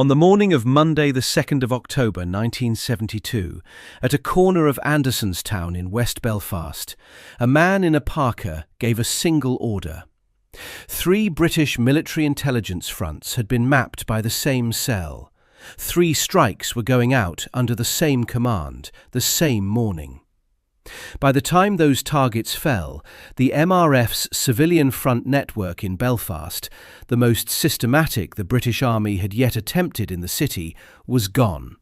On the morning of Monday, the 2nd of October 1972, at a corner of Andersonstown in West Belfast, a man in a parka gave a single order. 3 British military intelligence fronts had been mapped by the same cell. 3 strikes were going out under the same command, the same morning. By the time those targets fell, the MRF's civilian front network in Belfast, the most systematic the British Army had yet attempted in the city, was gone,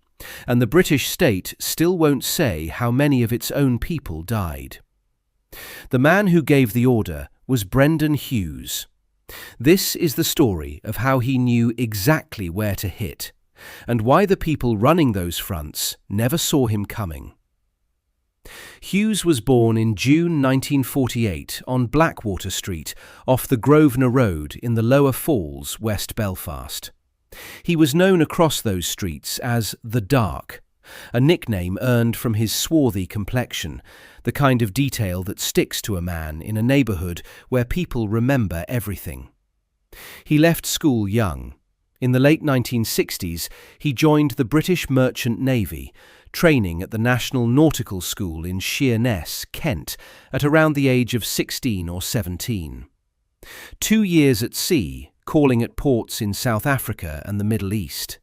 and the British state still won't say how many of its own people died. The man who gave the order was Brendan Hughes. This is the story of how he knew exactly where to hit, and why the people running those fronts never saw him coming. Hughes was born in June 1948 on Blackwater Street off the Grosvenor Road in the Lower Falls, West Belfast. He was known across those streets as the Dark, a nickname earned from his swarthy complexion, the kind of detail that sticks to a man in a neighbourhood where people remember everything. He left school young. In the late 1960s, he joined the British Merchant Navy, training at the National Nautical School in Sheerness, Kent, at around the age of 16 or 17. 2 years at sea, calling at ports in South Africa and the Middle East.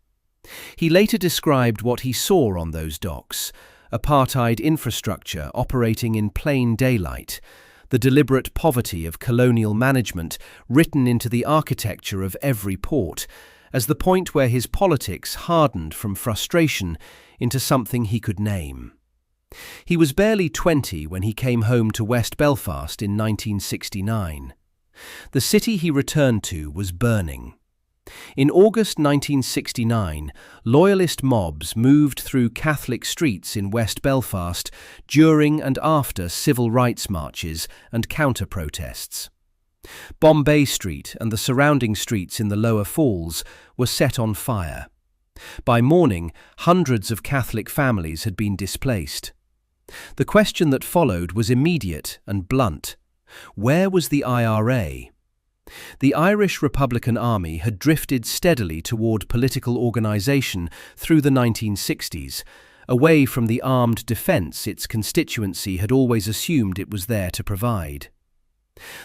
He later described what he saw on those docks: apartheid infrastructure operating in plain daylight, the deliberate poverty of colonial management written into the architecture of every port, as the point where his politics hardened from frustration into something he could name. He was barely 20 when he came home to West Belfast in 1969. The city he returned to was burning. In August 1969, loyalist mobs moved through Catholic streets in West Belfast during and after civil rights marches and counter-protests. Bombay Street and the surrounding streets in the Lower Falls were set on fire. By morning, hundreds of Catholic families had been displaced. The question that followed was immediate and blunt. Where was the IRA? The Irish Republican Army had drifted steadily toward political organisation through the 1960s, away from the armed defence its constituency had always assumed it was there to provide.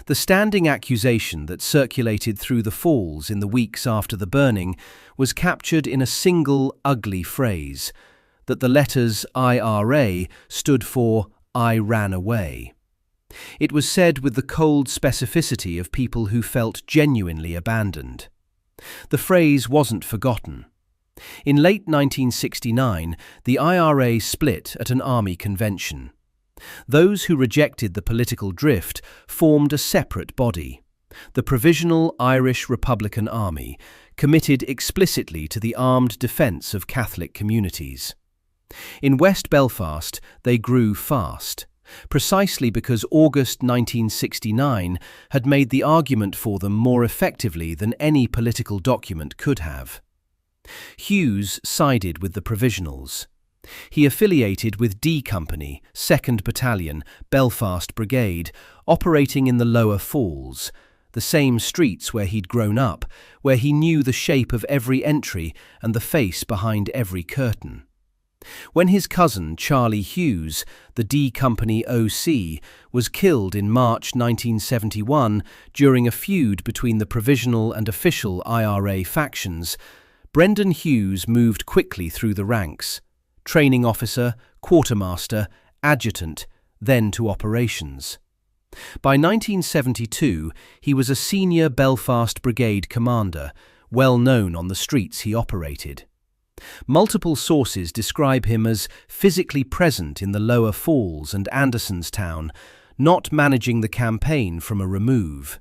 The standing accusation that circulated through the Falls in the weeks after the burning was captured in a single ugly phrase, that the letters IRA stood for I ran away. It was said with the cold specificity of people who felt genuinely abandoned. The phrase wasn't forgotten. In late 1969, the IRA split at an army convention. Those who rejected the political drift formed a separate body, the Provisional Irish Republican Army, committed explicitly to the armed defence of Catholic communities. In West Belfast, they grew fast, precisely because August 1969 had made the argument for them more effectively than any political document could have. Hughes sided with the Provisionals. He affiliated with D Company, 2nd Battalion, Belfast Brigade, operating in the Lower Falls, the same streets where he'd grown up, where he knew the shape of every entry and the face behind every curtain. When his cousin, Charlie Hughes, the D Company OC, was killed in March 1971 during a feud between the provisional and official IRA factions, Brendan Hughes moved quickly through the ranks. Training officer, quartermaster, adjutant, then to operations. By 1972, he was a senior Belfast Brigade commander, well known on the streets he operated. Multiple sources describe him as physically present in the Lower Falls and Andersonstown, not managing the campaign from a remove.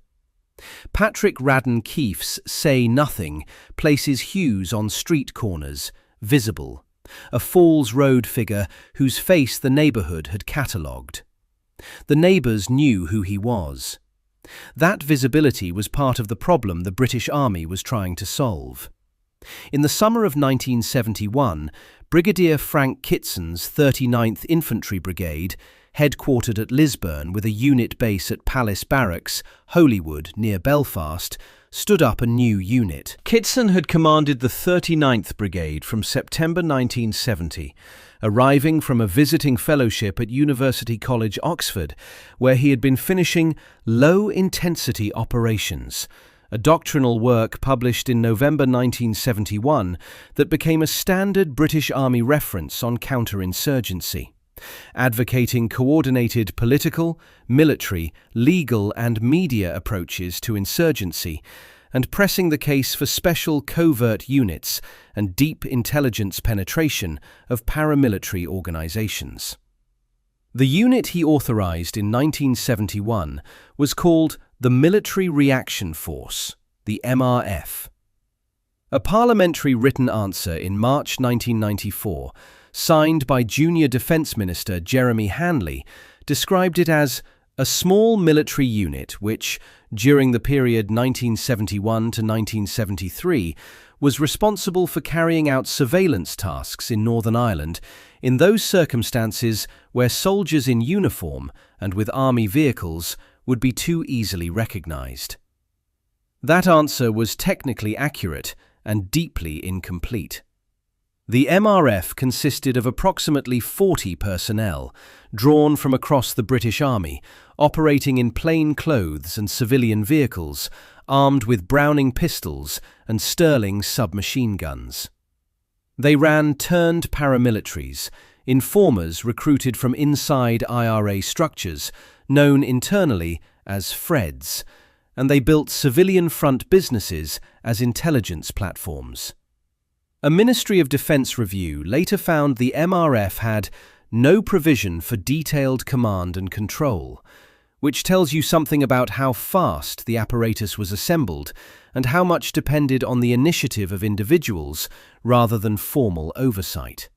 Patrick Radden Keefe's Say Nothing places Hughes on street corners, visible, a Falls Road figure whose face the neighbourhood had catalogued. The neighbours knew who he was. That visibility was part of the problem the British Army was trying to solve. In the summer of 1971, Brigadier Frank Kitson's 39th Infantry Brigade, headquartered at Lisburn with a unit base at Palace Barracks, Holywood, near Belfast, stood up a new unit. Kitson had commanded the 39th Brigade from September 1970, arriving from a visiting fellowship at University College, Oxford, where he had been finishing Low-Intensity Operations, a doctrinal work published in November 1971 that became a standard British Army reference on counterinsurgency, advocating coordinated political, military, legal and media approaches to insurgency, and pressing the case for special covert units and deep intelligence penetration of paramilitary organisations. The unit he authorised in 1971 was called the Military Reaction Force, the MRF. A parliamentary written answer in March 1994, signed by Junior Defence Minister Jeremy Hanley, described it as a small military unit which, during the period 1971 to 1973, was responsible for carrying out surveillance tasks in Northern Ireland in those circumstances where soldiers in uniform and with army vehicles would be too easily recognised. That answer was technically accurate and deeply incomplete. The MRF consisted of approximately 40 personnel, drawn from across the British Army, operating in plain clothes and civilian vehicles, armed with Browning pistols and Sterling submachine guns. They ran turned paramilitaries, informers recruited from inside IRA structures, known internally as Freds, and they built civilian front businesses as intelligence platforms. A Ministry of Defence review later found the MRF had no provision for detailed command and control, which tells you something about how fast the apparatus was assembled and how much depended on the initiative of individuals rather than formal oversight.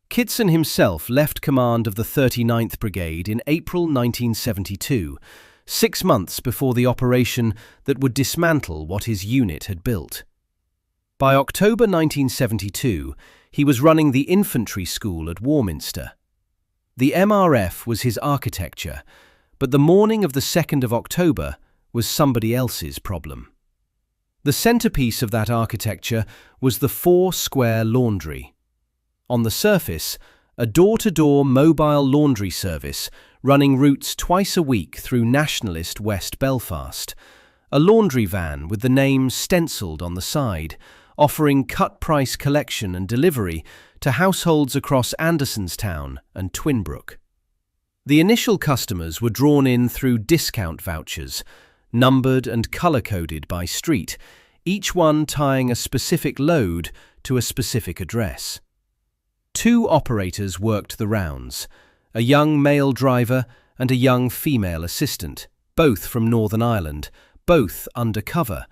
Kitson himself left command of the 39th Brigade in April 1972, 6 months before the operation that would dismantle what his unit had built. By October 1972, he was running the infantry school at Warminster. The MRF was his architecture, but the morning of the 2nd of October was somebody else's problem. The centrepiece of that architecture was the 4-square laundry. On the surface, a door-to-door mobile laundry service running routes twice a week through nationalist West Belfast, a laundry van with the name stencilled on the side, offering cut-price collection and delivery to households across Andersonstown and Twinbrook. The initial customers were drawn in through discount vouchers, numbered and colour-coded by street, each one tying a specific load to a specific address. 2 operators worked the rounds, a young male driver and a young female assistant, both from Northern Ireland, both undercover,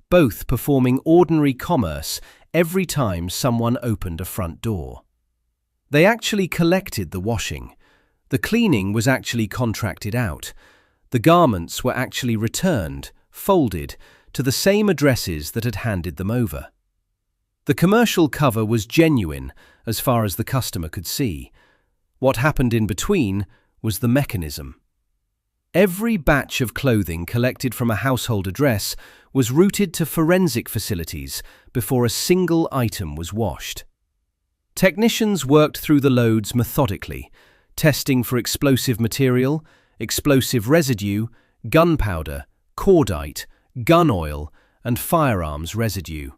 both performing ordinary commerce every time someone opened a front door. They actually collected the washing. The cleaning was actually contracted out. The garments were actually returned, folded, to the same addresses that had handed them over. The commercial cover was genuine as far as the customer could see. What happened in between was the mechanism. Every batch of clothing collected from a household address was routed to forensic facilities before a single item was washed. Technicians worked through the loads methodically, testing for explosive material, explosive residue, gunpowder, cordite, gun oil, and firearms residue.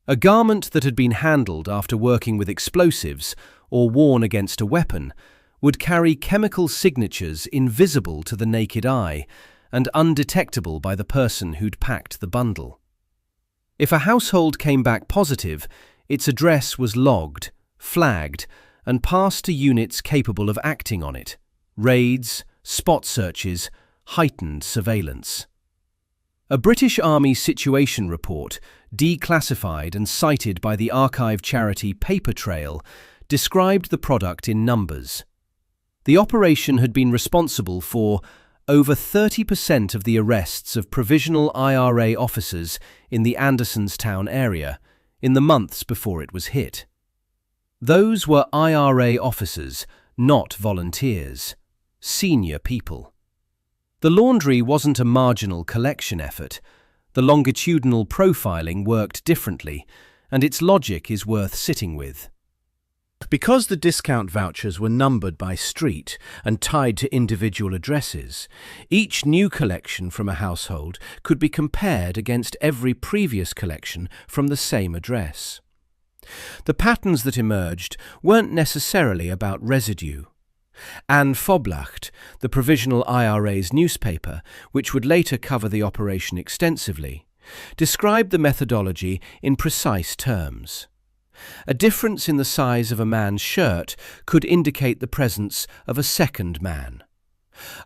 A garment that had been handled after working with explosives or worn against a weapon would carry chemical signatures invisible to the naked eye and undetectable by the person who'd packed the bundle. If a household came back positive, its address was logged, flagged, and passed to units capable of acting on it: raids, spot searches, heightened surveillance. A British Army situation report, declassified and cited by the archive charity Paper Trail, described the product in numbers. The operation had been responsible for over 30% of the arrests of provisional IRA officers in the Andersonstown area in the months before it was hit. Those were IRA officers, not volunteers, senior people. The laundry wasn't a marginal collection effort. The longitudinal profiling worked differently, and its logic is worth sitting with. Because the discount vouchers were numbered by street and tied to individual addresses, each new collection from a household could be compared against every previous collection from the same address. The patterns that emerged weren't necessarily about residue. Anne Foblacht, the provisional IRA's newspaper, which would later cover the operation extensively, described the methodology in precise terms. A difference in the size of a man's shirt could indicate the presence of a second man.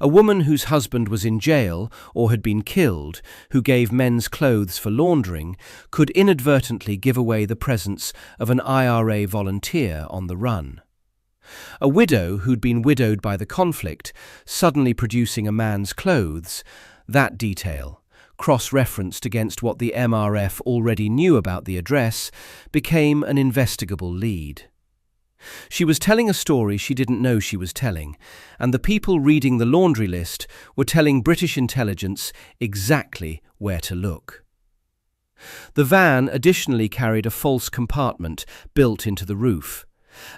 A woman whose husband was in jail or had been killed, who gave men's clothes for laundering, could inadvertently give away the presence of an IRA volunteer on the run. A widow who'd been widowed by the conflict, suddenly producing a man's clothes, that detail, cross-referenced against what the MRF already knew about the address, became an investigable lead. She was telling a story she didn't know she was telling, and the people reading the laundry list were telling British intelligence exactly where to look. The van additionally carried a false compartment built into the roof,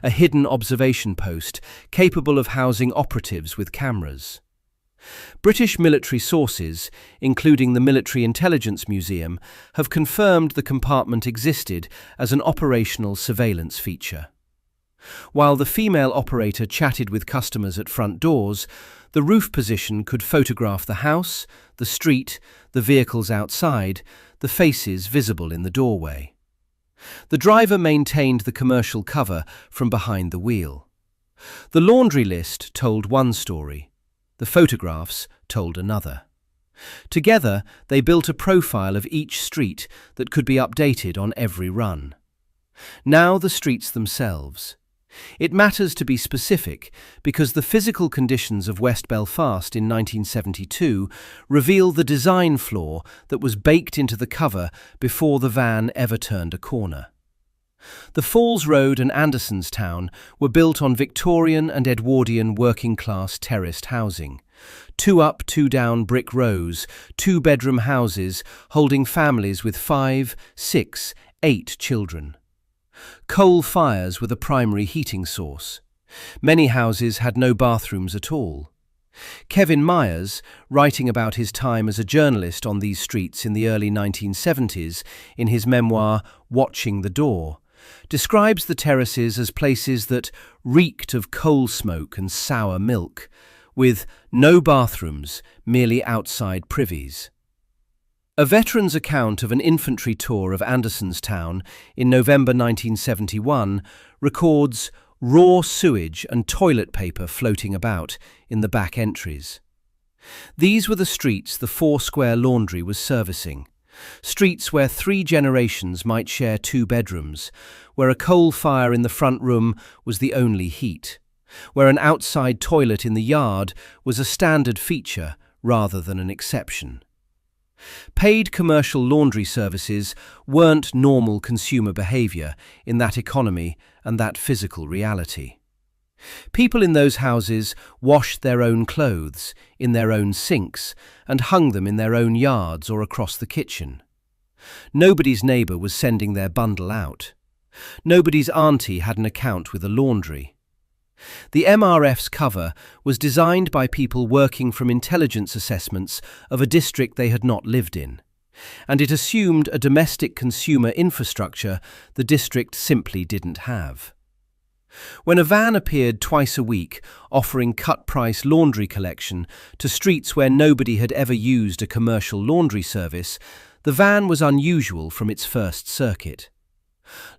a hidden observation post capable of housing operatives with cameras. British military sources, including the Military Intelligence Museum, have confirmed the compartment existed as an operational surveillance feature. While the female operator chatted with customers at front doors, the roof position could photograph the house, the street, the vehicles outside, the faces visible in the doorway. The driver maintained the commercial cover from behind the wheel. The laundry list told one story. The photographs told another. Together, they built a profile of each street that could be updated on every run. Now the streets themselves. It matters to be specific because the physical conditions of West Belfast in 1972 reveal the design flaw that was baked into the cover before the van ever turned a corner. The Falls Road and Andersonstown were built on Victorian and Edwardian working-class terraced housing. 2-up, 2-down brick rows, 2-bedroom houses holding families with 5, 6, 8 children. Coal fires were the primary heating source. Many houses had no bathrooms at all. Kevin Myers, writing about his time as a journalist on these streets in the early 1970s in his memoir Watching the Door, describes the terraces as places that reeked of coal smoke and sour milk, with no bathrooms, merely outside privies. A veteran's account of an infantry tour of Andersonstown in November 1971 records raw sewage and toilet paper floating about in the back entries. These were the streets the Foursquare Laundry was servicing, streets where 3 generations might share 2 bedrooms, where a coal fire in the front room was the only heat, where an outside toilet in the yard was a standard feature rather than an exception. Paid commercial laundry services weren't normal consumer behaviour in that economy and that physical reality. People in those houses washed their own clothes in their own sinks and hung them in their own yards or across the kitchen. Nobody's neighbour was sending their bundle out. Nobody's auntie had an account with a laundry. The MRF's cover was designed by people working from intelligence assessments of a district they had not lived in, and it assumed a domestic consumer infrastructure the district simply didn't have. When a van appeared twice a week offering cut-price laundry collection to streets where nobody had ever used a commercial laundry service, the van was unusual from its first circuit.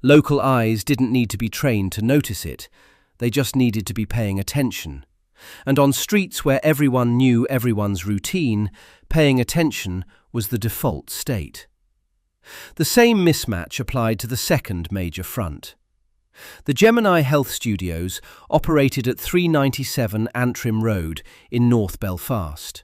Local eyes didn't need to be trained to notice it. They just needed to be paying attention. And on streets where everyone knew everyone's routine, paying attention was the default state. The same mismatch applied to the second major front. The Gemini Health Studios operated at 397 Antrim Road in North Belfast.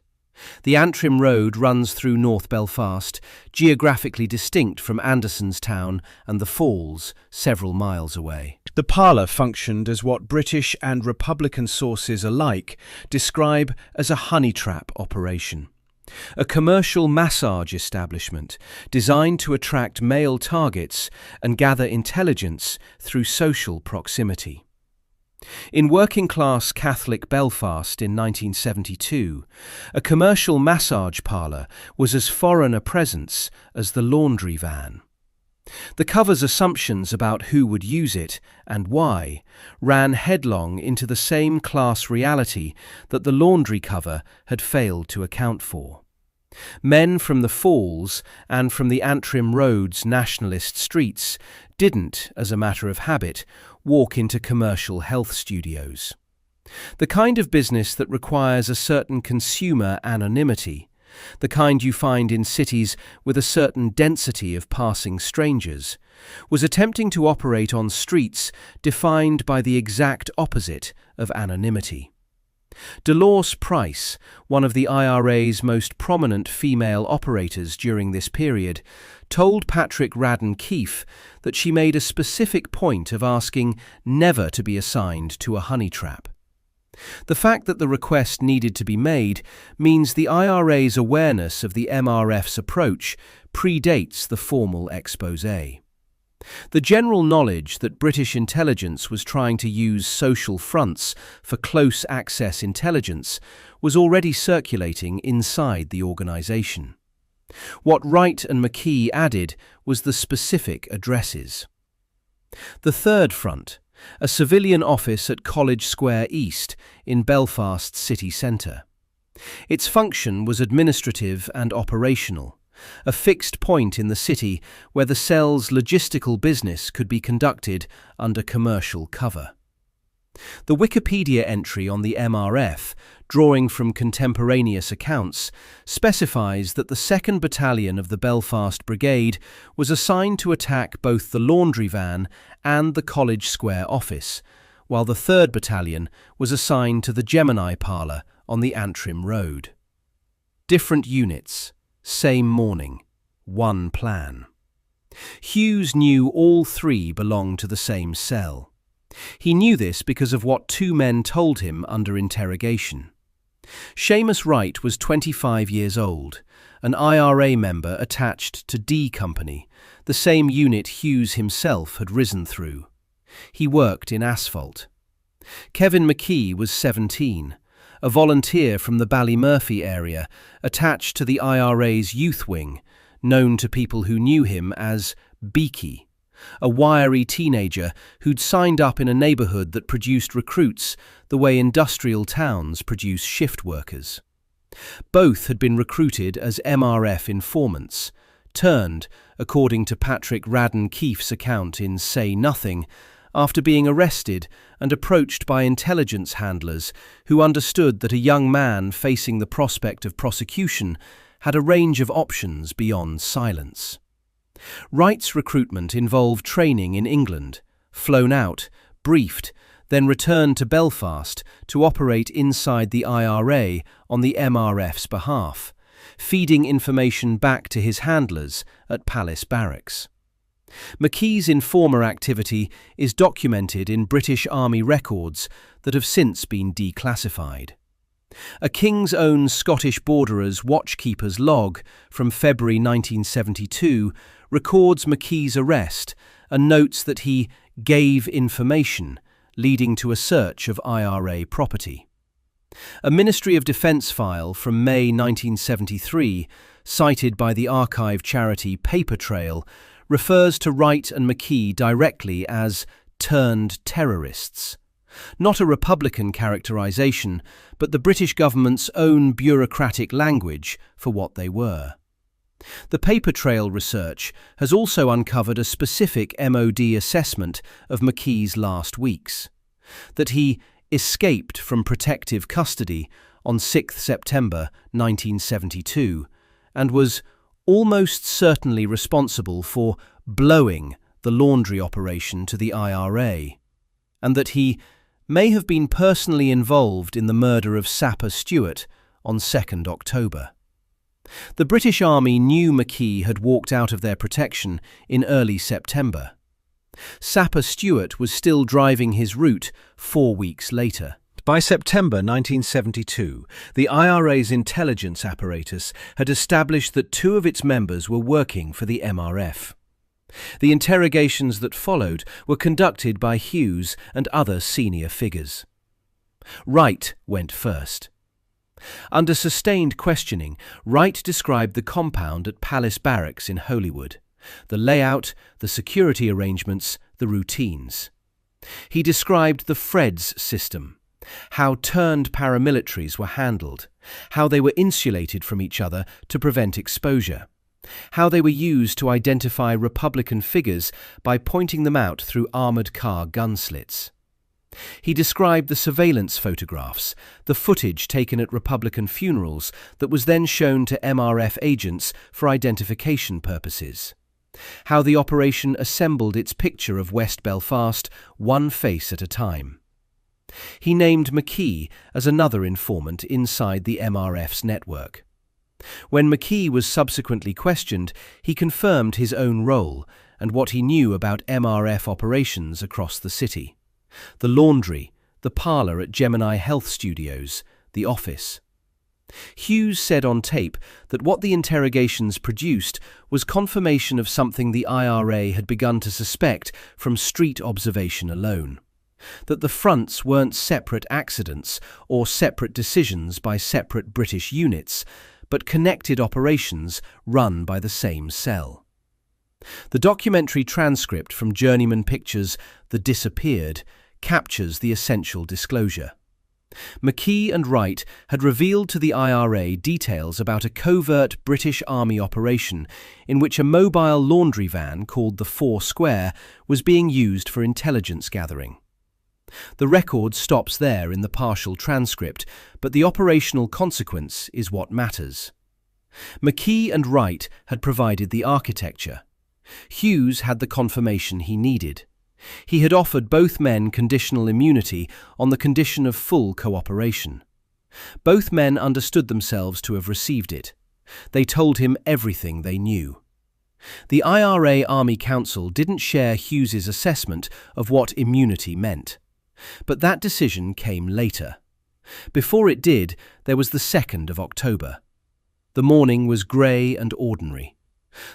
The Antrim Road runs through North Belfast, geographically distinct from Andersonstown and the Falls, several miles away. The parlour functioned as what British and Republican sources alike describe as a honey trap operation. a commercial massage establishment designed to attract male targets and gather intelligence through social proximity. In working-class Catholic Belfast in 1972, a commercial massage parlour was as foreign a presence as the laundry van. The cover's assumptions about who would use it and why ran headlong into the same class reality that the laundry cover had failed to account for. Men from the Falls and from the Antrim Road's nationalist streets didn't, as a matter of habit, walk into commercial health studios. The kind of business that requires a certain consumer anonymity, the kind you find in cities with a certain density of passing strangers, was attempting to operate on streets defined by the exact opposite of anonymity. Dolores Price, one of the IRA's most prominent female operators during this period, told Patrick Radden Keefe that she made a specific point of asking never to be assigned to a honey trap. The fact that the request needed to be made means the IRA's awareness of the MRF's approach predates the formal exposé. The general knowledge that British intelligence was trying to use social fronts for close access intelligence was already circulating inside the organisation. What Wright and McKee added was the specific addresses. The third front, a civilian office at College Square East in Belfast city centre. Its function was administrative and operational, a fixed point in the city where the cell's logistical business could be conducted under commercial cover. The Wikipedia entry on the MRF, drawing from contemporaneous accounts, specifies that the 2nd Battalion of the Belfast Brigade was assigned to attack both the laundry van and the College Square office, while the 3rd Battalion was assigned to the Gemini parlour on the Antrim Road. Different units, same morning, one plan. Hughes knew all three belonged to the same cell. He knew this because of what two men told him under interrogation. Seamus Wright was 25 years old, an IRA member attached to D Company, the same unit Hughes himself had risen through. He worked in asphalt. Kevin McKee was 17, a volunteer from the Ballymurphy area, attached to the IRA's youth wing, known to people who knew him as Beaky, a wiry teenager who'd signed up in a neighbourhood that produced recruits the way industrial towns produce shift workers. Both had been recruited as MRF informants, turned, according to Patrick Radden Keefe's account in Say Nothing, after being arrested and approached by intelligence handlers who understood that a young man facing the prospect of prosecution had a range of options beyond silence. Wright's recruitment involved training in England, flown out, briefed, then returned to Belfast to operate inside the IRA on the MRF's behalf, feeding information back to his handlers at Palace Barracks. McKee's informer activity is documented in British Army records that have since been declassified. A King's Own Scottish Borderers Watchkeeper's log from February 1972 records McKee's arrest and notes that he gave information, leading to a search of IRA property. A Ministry of Defence file from May 1973, cited by the archive charity Paper Trail, refers to Wright and McKee directly as turned terrorists. Not a Republican characterisation, but the British government's own bureaucratic language for what they were. The Paper Trail research has also uncovered a specific MOD assessment of McKee's last weeks, that he escaped from protective custody on 6 September 1972 and was almost certainly responsible for blowing the laundry operation to the IRA, and that he may have been personally involved in the murder of Sapper Stuart on 2nd October. The British Army knew McKee had walked out of their protection in early September. Sapper Stuart was still driving his route 4 weeks later. By September 1972, the IRA's intelligence apparatus had established that two of its members were working for the MRF. The interrogations that followed were conducted by Hughes and other senior figures. Wright went first. Under sustained questioning, Wright described the compound at Palace Barracks in Holywood, the layout, the security arrangements, the routines. He described the Freds system, how turned paramilitaries were handled, how they were insulated from each other to prevent exposure, how they were used to identify Republican figures by pointing them out through armoured car gun slits. He described the surveillance photographs, the footage taken at Republican funerals that was then shown to MRF agents for identification purposes, how the operation assembled its picture of West Belfast one face at a time. He named McKee as another informant inside the MRF's network. When McKee was subsequently questioned, he confirmed his own role and what he knew about MRF operations across the city: the laundry, the parlour at Gemini Health Studios, the office. Hughes said on tape that what the interrogations produced was confirmation of something the IRA had begun to suspect from street observation alone: that the fronts weren't separate accidents or separate decisions by separate British units, but connected operations run by the same cell. The documentary transcript from Journeyman Pictures' The Disappeared captures the essential disclosure. McKee and Wright had revealed to the IRA details about a covert British Army operation in which a mobile laundry van called the Four Square was being used for intelligence gathering. The record stops there in the partial transcript, but the operational consequence is what matters. McKee and Wright had provided the architecture. Hughes had the confirmation he needed. He had offered both men conditional immunity on the condition of full cooperation. Both men understood themselves to have received it. They told him everything they knew. The IRA Army Council didn't share Hughes's assessment of what immunity meant. But that decision came later. Before it did, there was the 2nd of October. The morning was grey and ordinary.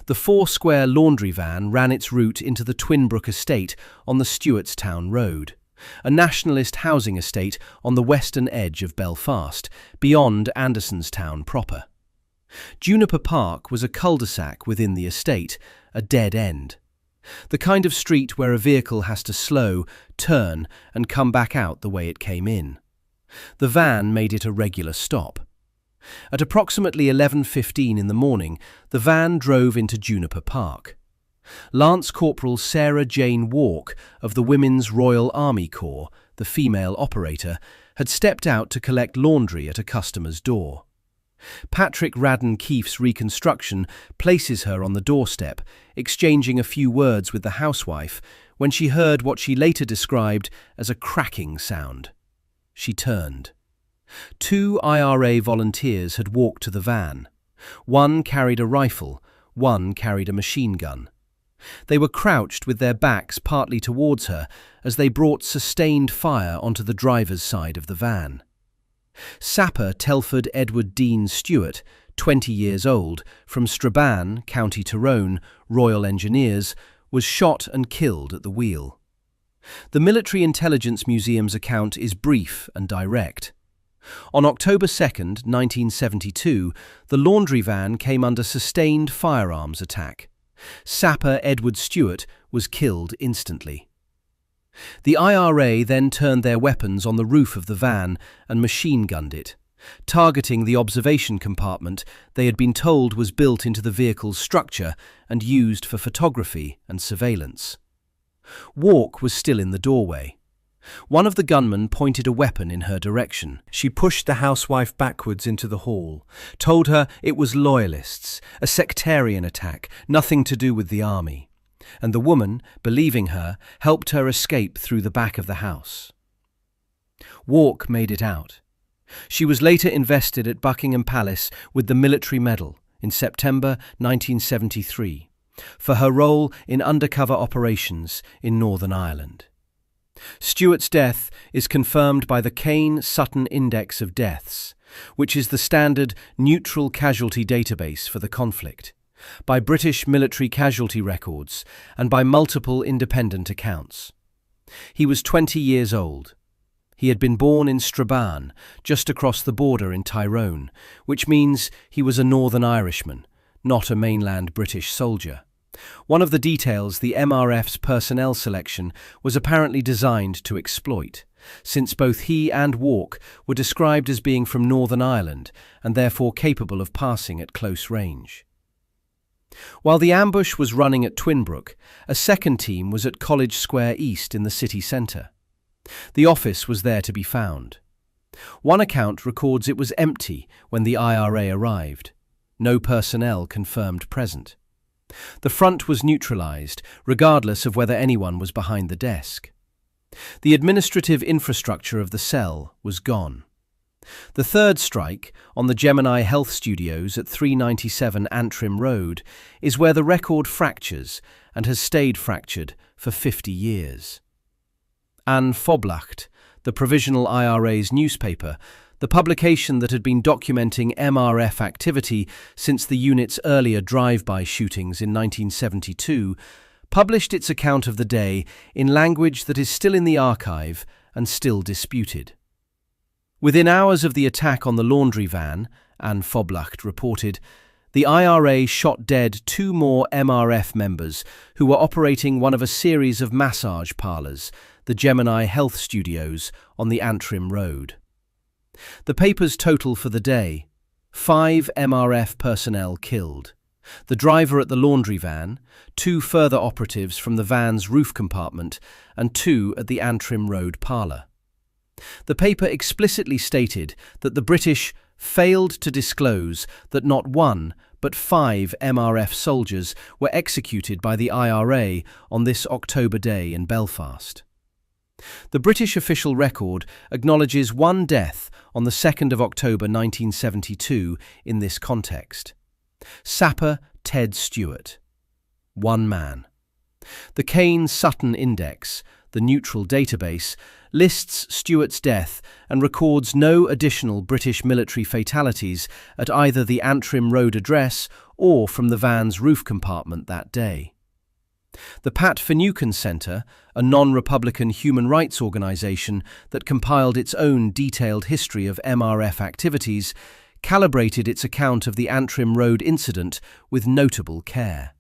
The Four Square laundry van ran its route into the Twinbrook estate on the Stewartstown Road, a nationalist housing estate on the western edge of Belfast, beyond Andersonstown proper. Juniper Park was a cul-de-sac within the estate, a dead end. The kind of street where a vehicle has to slow, turn, and come back out the way it came in. The van made it a regular stop. At approximately 11:15 in the morning, the van drove into Juniper Park. Lance Corporal Sarah Jane Walk of the Women's Royal Army Corps, the female operator, had stepped out to collect laundry at a customer's door. Patrick Radden Keefe's reconstruction places her on the doorstep, exchanging a few words with the housewife, when she heard what she later described as a cracking sound. She turned. 2 IRA volunteers had walked to the van. One carried a rifle, one carried a machine gun. They were crouched with their backs partly towards her as they brought sustained fire onto the driver's side of the van. Sapper Telford Stuart, 20 years old, from Strabane, County Tyrone, Royal Engineers, was shot and killed at the wheel. The Military Intelligence Museum's account is brief and direct. On October 2nd, 1972, the laundry van came under sustained firearms attack. Sapper Stuart was killed instantly. The IRA then turned their weapons on the roof of the van and machine-gunned it, targeting the observation compartment they had been told was built into the vehicle's structure and used for photography and surveillance. Walk was still in the doorway. One of the gunmen pointed a weapon in her direction. She pushed the housewife backwards into the hall, told her it was loyalists, a sectarian attack, nothing to do with the army. And the woman, believing her, helped her escape through the back of the house. Walk made it out. She was later invested at Buckingham Palace with the Military Medal in September 1973 for her role in undercover operations in Northern Ireland. Stuart's death is confirmed by the Kane-Sutton Index of Deaths, which is the standard neutral casualty database for the conflict, by British military casualty records and by multiple independent accounts. He was 20 years old. He had been born in Strabane, just across the border in Tyrone, which means he was a Northern Irishman, not a mainland British soldier. One of the details the MRF's personnel selection was apparently designed to exploit, since both he and Walk were described as being from Northern Ireland and therefore capable of passing at close range. While the ambush was running at Twinbrook, a second team was at College Square East in the city centre. The office was there to be found. One account records it was empty when the IRA arrived. No personnel confirmed present. The front was neutralised, regardless of whether anyone was behind the desk. The administrative infrastructure of the cell was gone. The third strike, on the Gemini Health Studios at 397 Antrim Road, is where the record fractures and has stayed fractured for 50 years. An Foblacht, the provisional IRA's newspaper, the publication that had been documenting MRF activity since the unit's earlier drive-by shootings in 1972, published its account of the day in language that is still in the archive and still disputed. Within hours of the attack on the laundry van, An Foblacht reported, the IRA shot dead 2 more MRF members who were operating one of a series of massage parlours, the Gemini Health Studios, on the Antrim Road. The paper's total for the day: 5 MRF personnel killed, the driver at the laundry van, 2 further operatives from the van's roof compartment, and 2 at the Antrim Road parlour. The paper explicitly stated that the British failed to disclose that not 1 but 5 MRF soldiers were executed by the IRA on this October day in Belfast. The British official record acknowledges 1 death on the 2nd of October 1972 in this context. Sapper Telford Stuart. 1 man. The Kane-Sutton Index, the neutral database, lists Stuart's death and records no additional British military fatalities at either the Antrim Road address or from the van's roof compartment that day. The Pat Finucane Centre, a non-Republican human rights organisation that compiled its own detailed history of MRF activities, calibrated its account of the Antrim Road incident with notable care.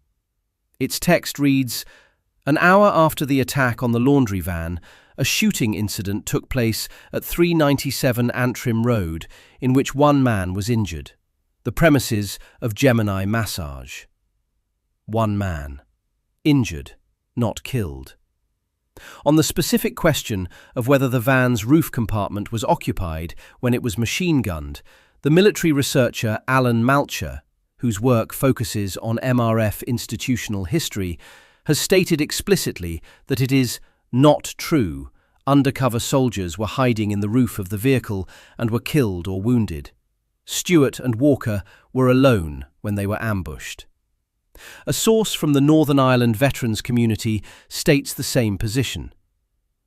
Its text reads, "An hour after the attack on the laundry van, a shooting incident took place at 397 Antrim Road in which 1 man was injured. The premises of Gemini Massage." 1 man. Injured, not killed. On the specific question of whether the van's roof compartment was occupied when it was machine-gunned, the military researcher Alan Malcher, whose work focuses on MRF institutional history, has stated explicitly that it is not true undercover soldiers were hiding in the roof of the vehicle and were killed or wounded. Stuart and Walker were alone when they were ambushed. A source from the Northern Ireland veterans community states the same position.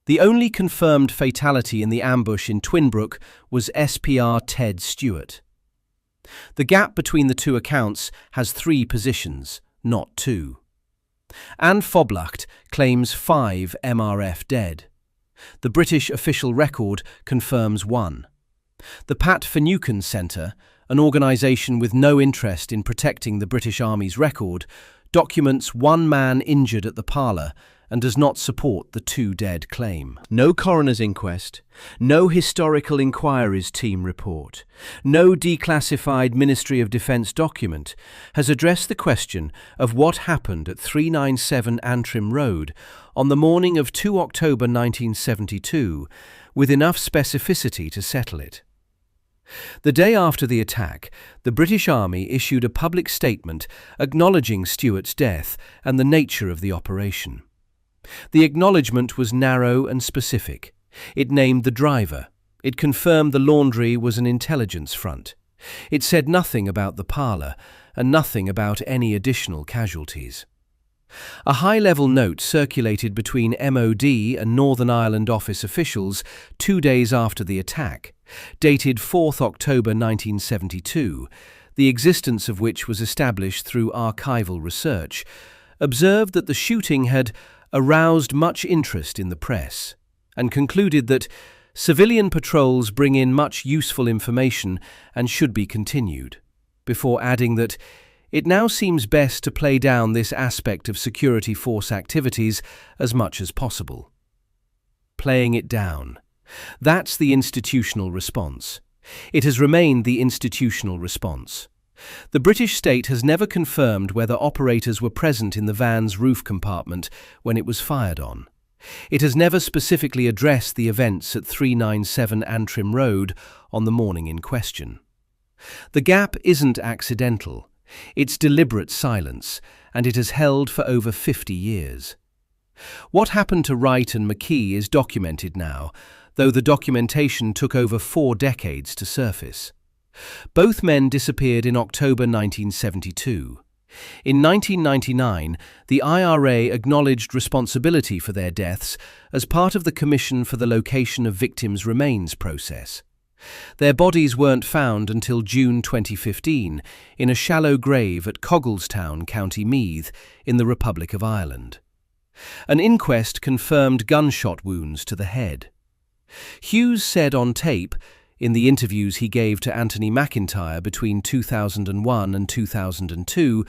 The only confirmed fatality in the ambush in Twinbrook was SPR Telford Stuart. The gap between the 2 accounts has 3 positions, not 2. An Foblacht claims 5 MRF dead. The British official record confirms 1. The Pat Finucane Centre, an organisation with no interest in protecting the British Army's record, documents 1 man injured at the parlour and does not support the 2 dead claim. No coroner's inquest, no historical inquiries team report, no declassified Ministry of Defence document has addressed the question of what happened at 397 Antrim Road on the morning of 2 October 1972 with enough specificity to settle it. The day after the attack, the British Army issued a public statement acknowledging Stuart's death and the nature of the operation. The acknowledgement was narrow and specific. It named the driver. It confirmed the laundry was an intelligence front. It said nothing about the parlour and nothing about any additional casualties. A high-level note circulated between MOD and Northern Ireland Office officials 2 days after the attack, dated 4th October 1972, the existence of which was established through archival research, observed that the shooting had aroused much interest in the press, and concluded that civilian patrols bring in much useful information and should be continued, before adding that it now seems best to play down this aspect of security force activities as much as possible. Playing it down. That's the institutional response. It has remained the institutional response. The British state has never confirmed whether operators were present in the van's roof compartment when it was fired on. It has never specifically addressed the events at 397 Antrim Road on the morning in question. The gap isn't accidental. It's deliberate silence, and it has held for over 50 years. What happened to Wright and McKee is documented now, though the documentation took over 4 decades to surface. Both men disappeared in October 1972. In 1999, the IRA acknowledged responsibility for their deaths as part of the Commission for the Location of Victims' Remains process. Their bodies weren't found until June 2015 in a shallow grave at Cogglestown, County Meath, in the Republic of Ireland. An inquest confirmed gunshot wounds to the head. Hughes said on tape, in the interviews he gave to Anthony McIntyre between 2001 and 2002,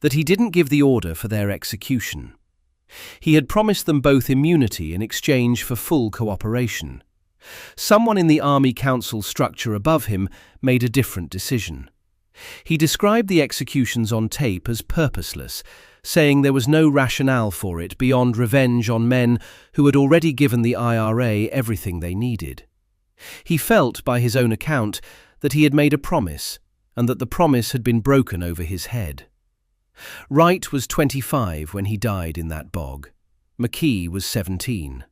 that he didn't give the order for their execution. He had promised them both immunity in exchange for full cooperation. Someone in the Army Council structure above him made a different decision. He described the executions on tape as purposeless, saying there was no rationale for it beyond revenge on men who had already given the IRA everything they needed. He felt, by his own account, that he had made a promise, and that the promise had been broken over his head. Wright was 25 when he died in that bog. McKee was 17.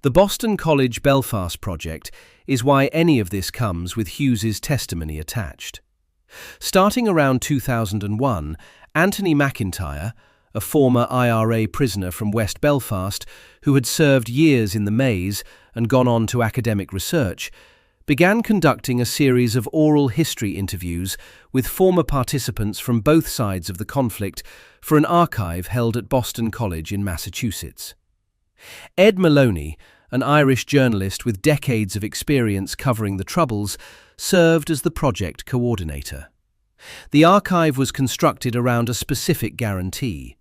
The Boston College Belfast project is why any of this comes with Hughes's testimony attached. Starting around 2001, Anthony McIntyre, a former IRA prisoner from West Belfast who had served years in the maze and gone on to academic research, began conducting a series of oral history interviews with former participants from both sides of the conflict for an archive held at Boston College in Massachusetts. Ed Maloney, an Irish journalist with decades of experience covering the Troubles, served as the project coordinator. The archive was constructed around a specific guarantee.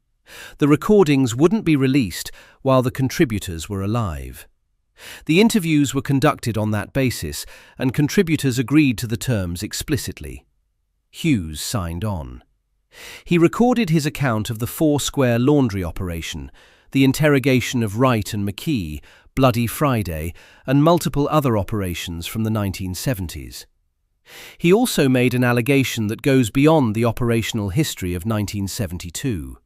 The recordings wouldn't be released while the contributors were alive. The interviews were conducted on that basis, and contributors agreed to the terms explicitly. Hughes signed on. He recorded his account of the Four-Square laundry operation, the interrogation of Wright and McKee, Bloody Friday, and multiple other operations from the 1970s. He also made an allegation that goes beyond the operational history of 1972.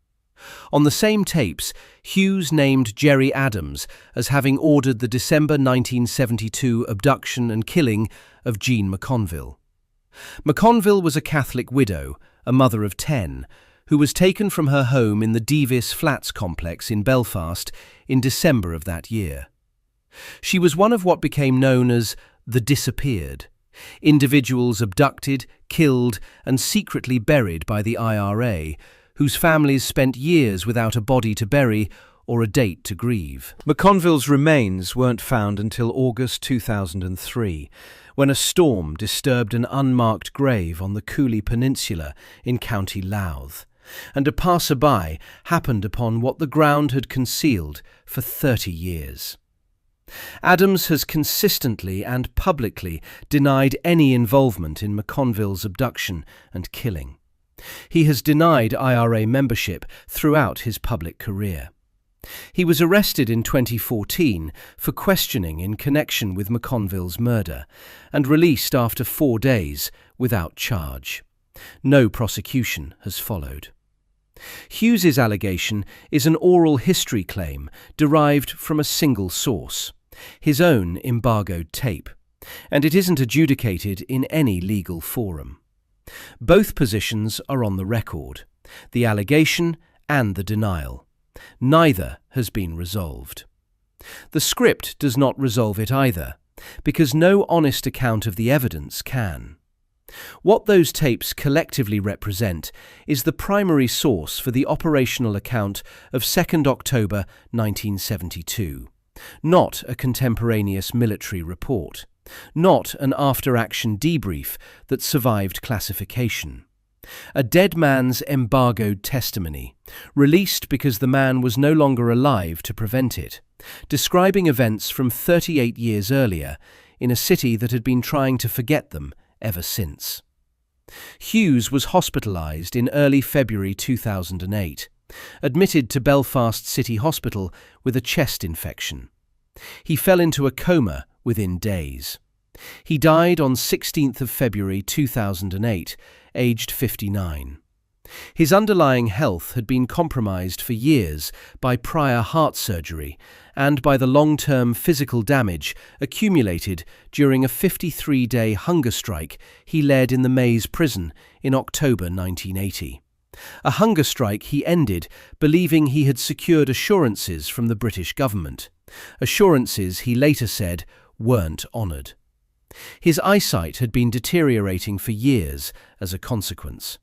On the same tapes, Hughes named Jerry Adams as having ordered the December 1972 abduction and killing of Jean McConville. McConville was a Catholic widow, a mother of 10, who was taken from her home in the Devis Flats complex in Belfast in December of that year. She was one of what became known as the disappeared, individuals abducted, killed, and secretly buried by the IRA, whose families spent years without a body to bury or a date to grieve. McConville's remains weren't found until August 2003, when a storm disturbed an unmarked grave on the Cooley Peninsula in County Louth, and a passer-by happened upon what the ground had concealed for 30 years. Adams has consistently and publicly denied any involvement in McConville's abduction and killing. He has denied IRA membership throughout his public career. He was arrested in 2014 for questioning in connection with McConville's murder and released after 4 days without charge. No prosecution has followed. Hughes's allegation is an oral history claim derived from a single source, his own embargoed tape, and it isn't adjudicated in any legal forum. Both positions are on the record, the allegation and the denial. Neither has been resolved. The script does not resolve it either, because no honest account of the evidence can. What those tapes collectively represent is the primary source for the operational account of 2nd October 1972, not a contemporaneous military report, not an after-action debrief that survived classification. A dead man's embargoed testimony, released because the man was no longer alive to prevent it, describing events from 38 years earlier in a city that had been trying to forget them ever since. Hughes was hospitalised in early February 2008, admitted to Belfast City Hospital with a chest infection. He fell into a coma within days. He died on 16th of February 2008, aged 59. His underlying health had been compromised for years by prior heart surgery and by the long-term physical damage accumulated during a 53-day hunger strike he led in the Maze prison in October 1980. A hunger strike he ended believing he had secured assurances from the British government, assurances he later said weren't honoured. His eyesight had been deteriorating for years as a consequence.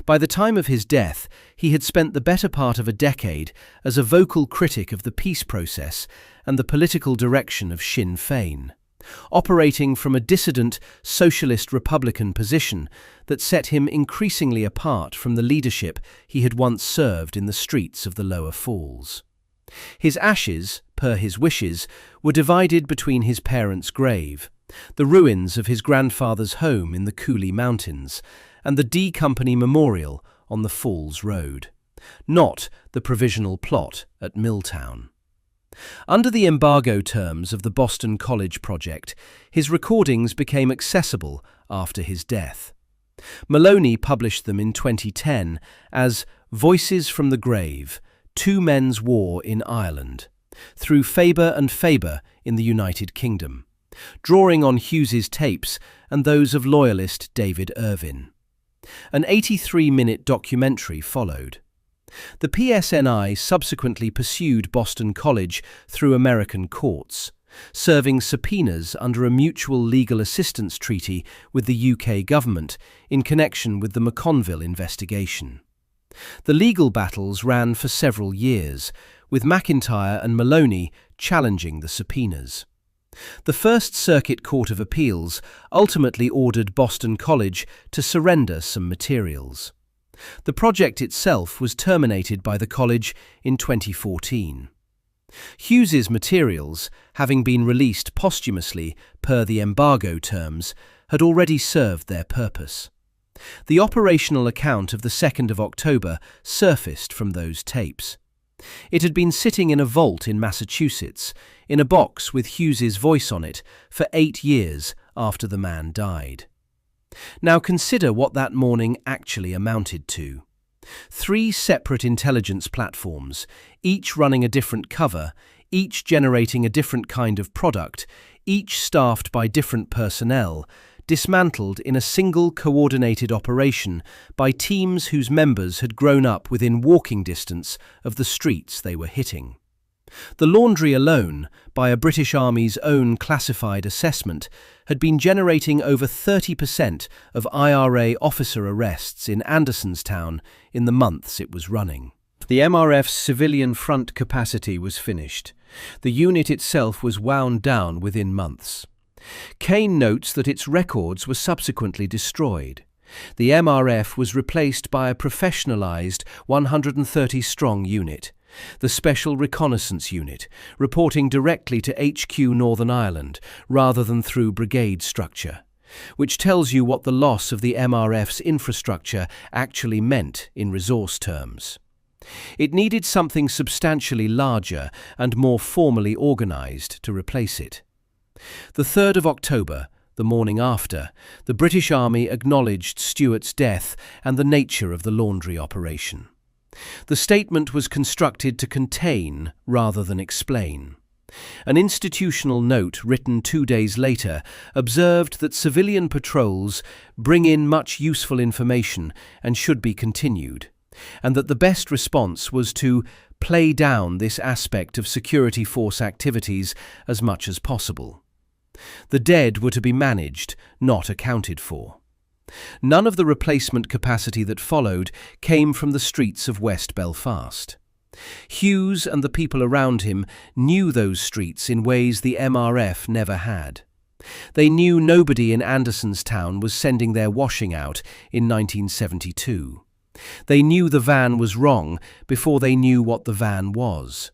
By the time of his death, he had spent the better part of a decade as a vocal critic of the peace process and the political direction of Sinn Féin, operating from a dissident socialist Republican position that set him increasingly apart from the leadership he had once served in the streets of the lower falls. His ashes, per his wishes, were divided between his parents' grave, the ruins of his grandfather's home in the Cooley Mountains, and the D Company Memorial on the Falls Road, not the provisional plot at Milltown. Under the embargo terms of the Boston College project, his recordings became accessible after his death. Maloney published them in 2010 as Voices from the Grave, Two Men's War in Ireland, through Faber and Faber in the United Kingdom, drawing on Hughes's tapes and those of loyalist David Irvine. An 83-minute documentary followed. The PSNI subsequently pursued Boston College through American courts, serving subpoenas under a mutual legal assistance treaty with the UK government in connection with the McConville investigation. The legal battles ran for several years, with McIntyre and Maloney challenging the subpoenas. The First Circuit Court of Appeals ultimately ordered Boston College to surrender some materials. The project itself was terminated by the college in 2014. Hughes's materials, having been released posthumously per the embargo terms, had already served their purpose. The operational account of the 2nd of October surfaced from those tapes. It had been sitting in a vault in Massachusetts, in a box with Hughes's voice on it, for 8 years after the man died. Now consider what that morning actually amounted to. 3 separate intelligence platforms, each running a different cover, each generating a different kind of product, each staffed by different personnel, dismantled in a single coordinated operation by teams whose members had grown up within walking distance of the streets they were hitting. The laundry alone, by a British Army's own classified assessment, had been generating over 30% of IRA officer arrests in Andersonstown in the months it was running. The MRF's civilian front capacity was finished. The unit itself was wound down within months. Kane notes that its records were subsequently destroyed. The MRF was replaced by a professionalised 130-strong unit, the Special Reconnaissance Unit, reporting directly to HQ Northern Ireland rather than through brigade structure, which tells you what the loss of the MRF's infrastructure actually meant in resource terms. It needed something substantially larger and more formally organised to replace it. The 3rd of October, the morning after, the British Army acknowledged Stuart's death and the nature of the laundry operation. The statement was constructed to contain rather than explain. An institutional note written 2 days later observed that civilian patrols bring in much useful information and should be continued. and that the best response was to play down this aspect of security force activities as much as possible. The dead were to be managed, not accounted for. None of the replacement capacity that followed came from the streets of West Belfast. Hughes and the people around him knew those streets in ways the MRF never had. They knew nobody in Andersonstown was sending their washing out in 1972. They knew the van was wrong before they knew what the van was.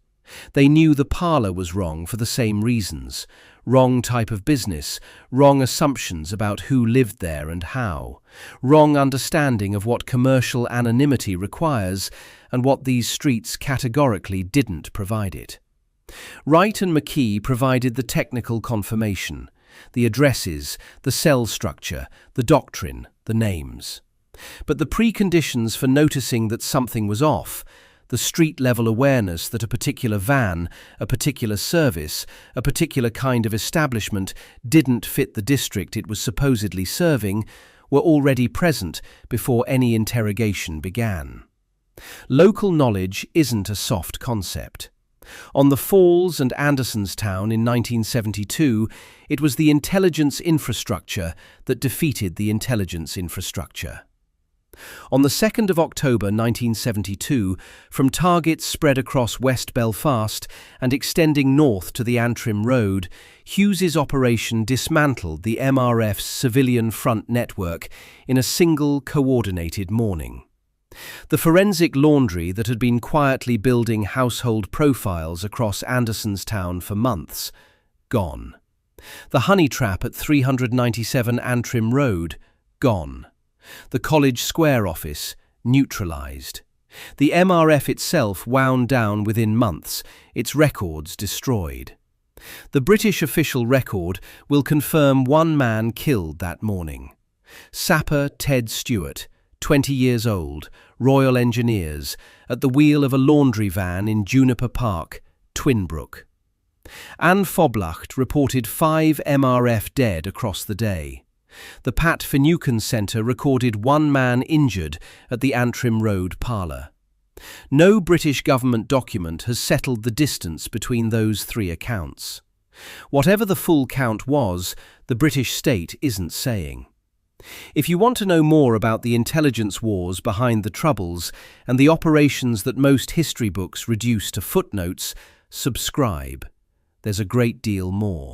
They knew the parlour was wrong for the same reasons. Wrong type of business, wrong assumptions about who lived there and how, wrong understanding of what commercial anonymity requires and what these streets categorically didn't provide it. Wright and McKee provided the technical confirmation, the addresses, the cell structure, the doctrine, the names. But the preconditions for noticing that something was off, the street-level awareness that a particular van, a particular service, a particular kind of establishment didn't fit the district it was supposedly serving, were already present before any interrogation began. Local knowledge isn't a soft concept. On the Falls and Andersonstown in 1972, it was the intelligence infrastructure that defeated the intelligence infrastructure. On the 2nd of October 1972, from targets spread across West Belfast and extending north to the Antrim Road, Hughes's operation dismantled the MRF's civilian front network in a single coordinated morning. The forensic laundry that had been quietly building household profiles across Andersonstown for months, gone. The honey trap at 397 Antrim Road, gone. The College Square office, neutralised. The MRF itself wound down within months, its records destroyed. The British official record will confirm one man killed that morning. Sapper Telford Stuart, 20 years old, Royal Engineers, at the wheel of a laundry van in Juniper Park, Twinbrook. Anne Foblacht reported 5 MRF dead across the day. The Pat Finucane Centre recorded 1 man injured at the Antrim Road parlour. No British government document has settled the distance between those 3 accounts. Whatever the full count was, the British state isn't saying. If you want to know more about the intelligence wars behind the Troubles and the operations that most history books reduce to footnotes, subscribe. There's a great deal more.